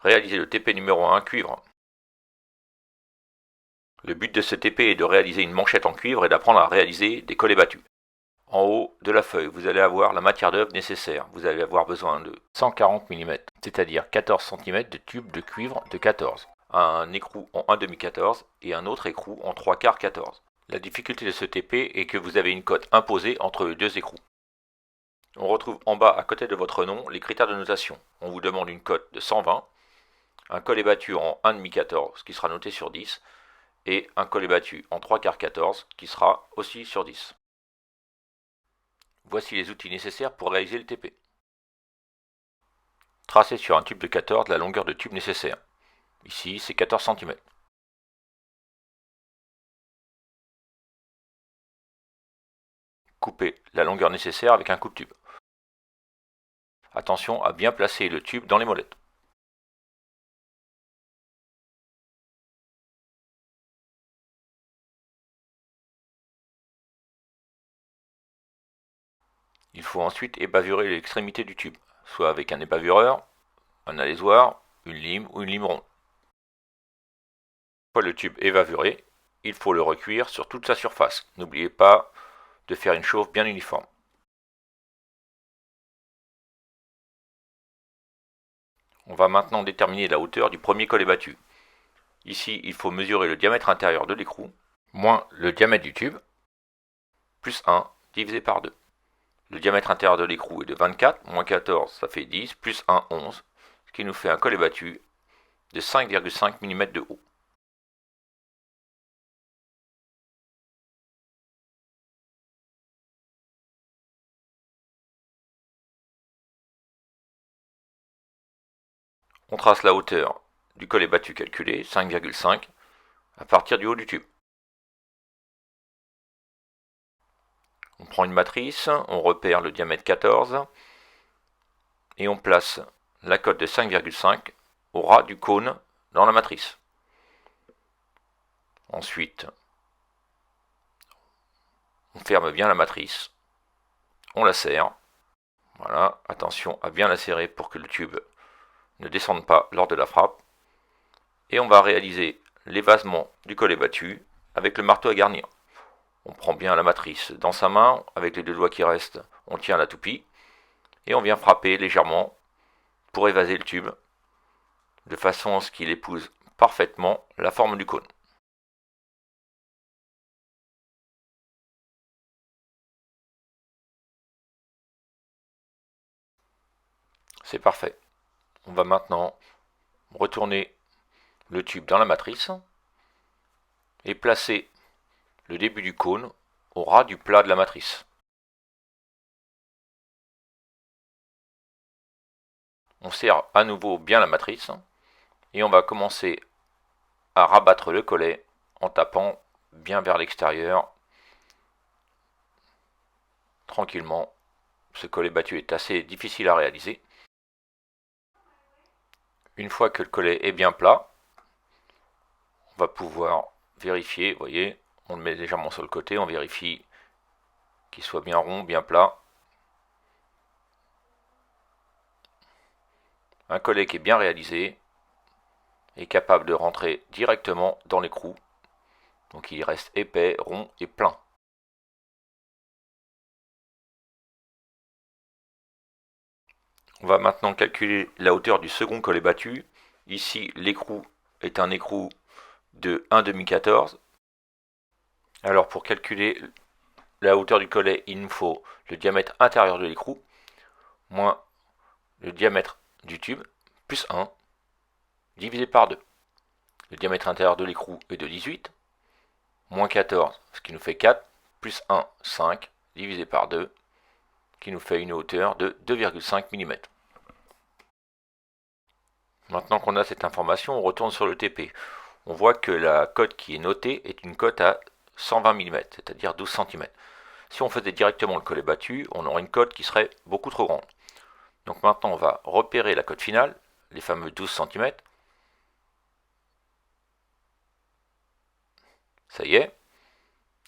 Réalisez le TP numéro 1 cuivre. Le but de ce TP est de réaliser une manchette en cuivre et d'apprendre à réaliser des collets battus. En haut de la feuille, vous allez avoir la matière d'œuvre nécessaire. Vous allez avoir besoin de 140 mm, c'est-à-dire 14 cm de tube de cuivre de 14, un écrou en 1/2 14 et un autre écrou en 3/4 14. La difficulté de ce TP est que vous avez une cote imposée entre les deux écrous. On retrouve en bas à côté de votre nom les critères de notation. On vous demande une cote de 120, un collet battu en 1/2 14 qui sera noté sur 10, et un collet battu en 3/4 14 qui sera aussi sur 10. Voici les outils nécessaires pour réaliser le TP. Tracez sur un tube de 14 la longueur de tube nécessaire. Ici, c'est 14 cm. Coupez la longueur nécessaire avec un coupe-tube. Attention à bien placer le tube dans les molettes. Il faut ensuite ébavurer l'extrémité du tube, soit avec un ébavureur, un alésoir, une lime ou une lime ronde. Une fois le tube évavuré, il faut le recuire sur toute sa surface. N'oubliez pas de faire une chauffe bien uniforme. On va maintenant déterminer la hauteur du premier collet battu. Ici, il faut mesurer le diamètre intérieur de l'écrou, moins le diamètre du tube, plus 1 divisé par 2. Le diamètre intérieur de l'écrou est de 24, moins 14, ça fait 10, plus 1, 11, ce qui nous fait un collet battu de 5,5 mm de haut. On trace la hauteur du collet battu calculé, 5,5, à partir du haut du tube. On prend une matrice, on repère le diamètre 14, et on place la cote de 5,5 au ras du cône dans la matrice. Ensuite, on ferme bien la matrice, on la serre. Voilà, attention à bien la serrer pour que le tube ne descende pas lors de la frappe. Et on va réaliser l'évasement du collet battu avec le marteau à garnir. On prend bien la matrice dans sa main, avec les deux doigts qui restent, on tient la toupie, et on vient frapper légèrement pour évaser le tube, de façon à ce qu'il épouse parfaitement la forme du cône. C'est parfait. On va maintenant retourner le tube dans la matrice et placer le début du cône au ras du plat de la matrice. On serre à nouveau bien la matrice et on va commencer à rabattre le collet en tapant bien vers l'extérieur tranquillement. Ce collet battu est assez difficile à réaliser. Une fois que le collet est bien plat, on va pouvoir vérifier, vous voyez, on le met légèrement sur le côté, on vérifie qu'il soit bien rond, bien plat. Un collet qui est bien réalisé est capable de rentrer directement dans l'écrou. Donc il reste épais, rond et plein. On va maintenant calculer la hauteur du second collet battu. Ici, l'écrou est un écrou de 1/2 14. Alors pour calculer la hauteur du collet, il nous faut le diamètre intérieur de l'écrou, moins le diamètre du tube, plus 1, divisé par 2. Le diamètre intérieur de l'écrou est de 18, moins 14, ce qui nous fait 4, plus 1, 5, divisé par 2, qui nous fait une hauteur de 2,5 mm. Maintenant qu'on a cette information, on retourne sur le TP. On voit que la cote qui est notée est une cote à 120 mm, c'est-à-dire 12 cm. Si on faisait directement le collet battu, on aurait une cote qui serait beaucoup trop grande. Donc maintenant, on va repérer la cote finale, les fameux 12 cm. Ça y est.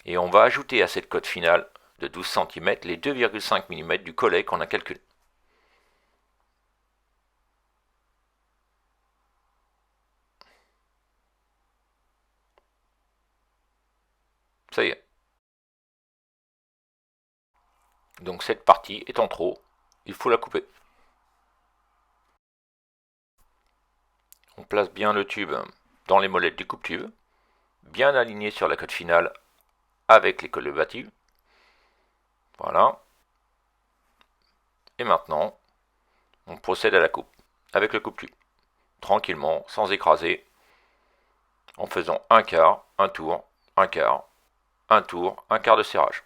Et on va ajouter à cette cote finale de 12 cm les 2,5 mm du collet qu'on a calculé. Ça y est. Donc cette partie est en trop, il faut la couper. On place bien le tube dans les molettes du coupe-tube, bien aligné sur la cote finale avec les cols battus. Voilà. Et maintenant, on procède à la coupe avec le coupe-tube. Tranquillement, sans écraser, en faisant un quart, un tour, un quart, un tour, un quart de serrage.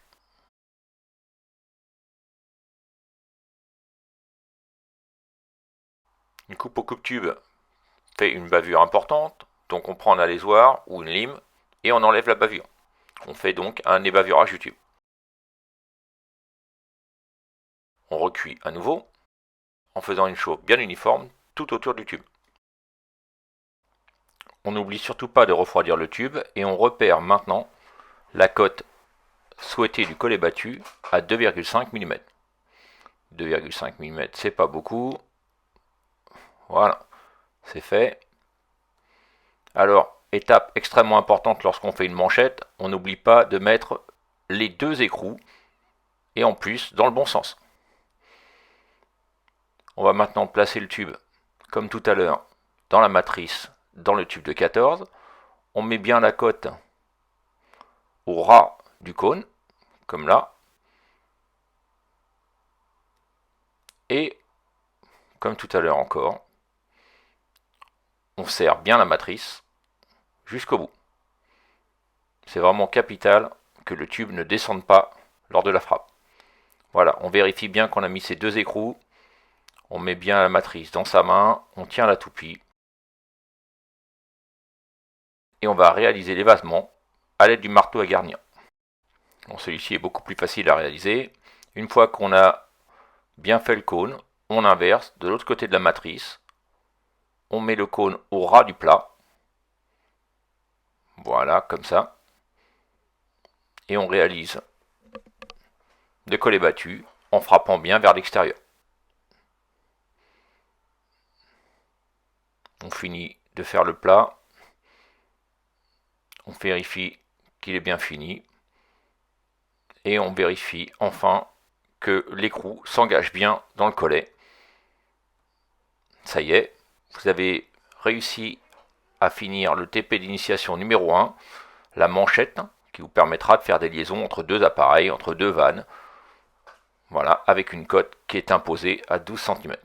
Une coupe au coupe-tube fait une bavure importante, donc on prend un alésoir ou une lime et on enlève la bavure. On fait donc un ébavurage du tube. On recuit à nouveau en faisant une chauffe bien uniforme tout autour du tube. On n'oublie surtout pas de refroidir le tube et on repère maintenant la cote souhaitée du collet battu à 2,5 mm. 2,5 mm, c'est pas beaucoup. Voilà, c'est fait. Alors, étape extrêmement importante lorsqu'on fait une manchette, on n'oublie pas de mettre les deux écrous et en plus dans le bon sens. On va maintenant placer le tube, comme tout à l'heure, dans la matrice, dans le tube de 14. On met bien la cote au ras du cône, comme là. Et, comme tout à l'heure encore, on serre bien la matrice jusqu'au bout. C'est vraiment capital que le tube ne descende pas lors de la frappe. Voilà, on vérifie bien qu'on a mis ces deux écrous. On met bien la matrice dans sa main, on tient la toupie. Et on va réaliser l'évasement à l'aide du marteau à garnir. Bon, celui-ci est beaucoup plus facile à réaliser. Une fois qu'on a bien fait le cône, on inverse de l'autre côté de la matrice. On met le cône au ras du plat. Voilà, comme ça. Et on réalise le collet battu en frappant bien vers l'extérieur. On finit de faire le plat. On vérifie qu'il est bien fini. Et on vérifie enfin que l'écrou s'engage bien dans le collet. Ça y est, vous avez réussi à finir le TP d'initiation numéro 1, la manchette, qui vous permettra de faire des liaisons entre deux appareils, entre deux vannes. Voilà, avec une cote qui est imposée à 12 cm.